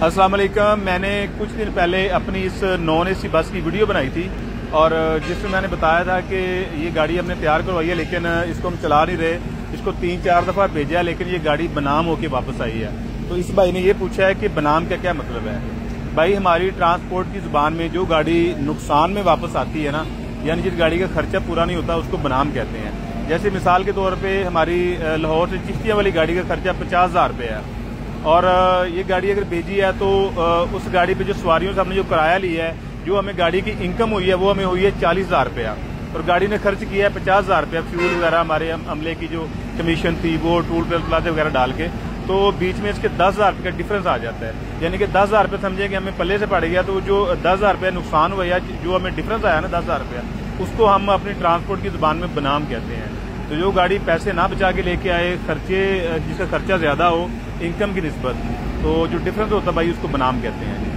अस्सलाम वालेकुम। मैंने कुछ दिन पहले अपनी इस नॉन एसी बस की वीडियो बनाई थी और जिसमें मैंने बताया था कि ये गाड़ी हमने तैयार करवाई है लेकिन इसको हम चला नहीं रहे। इसको 3-4 दफ़ा भेजा है लेकिन ये गाड़ी बनाम होके वापस आई है। तो इस भाई ने ये पूछा है कि बनाम का क्या मतलब है। भाई, हमारी ट्रांसपोर्ट की जुबान में जो गाड़ी नुकसान में वापस आती है ना, यानी जिस गाड़ी का खर्चा पूरा नहीं होता, उसको बनाम कहते हैं। जैसे मिसाल के तौर पर हमारी लाहौर से चिश्तिया वाली गाड़ी का खर्चा 50,000 रुपये है और ये गाड़ी अगर भेजी है तो उस गाड़ी पे जो सवारियों से हमने जो किराया लिया है, जो हमें गाड़ी की इनकम हुई है, वो हमें हुई है 40,000 रुपया और गाड़ी ने खर्च किया है 50,000 रुपया फ्यूल वगैरह, हमारे अमले की जो कमीशन थी वो टूल प्लाजा वगैरह डाल के। तो बीच में इसके 10,000 रुपये का डिफरेंस आ जाता है, यानी कि 10,000 रुपये समझे कि हमें पल्ले से पड़ गया। तो जो 10,000 रुपया नुकसान हुआ या जो हमें डिफरेंस आया ना 10,000 रुपया, उसको हम अपनी ट्रांसपोर्ट की जुबान में बनाम कहते हैं। तो जो गाड़ी पैसे ना बचा के लेके आए, खर्चे जिसका खर्चा ज्यादा हो इनकम की निस्बत, तो जो डिफरेंस होता है भाई उसको बनाम कहते हैं।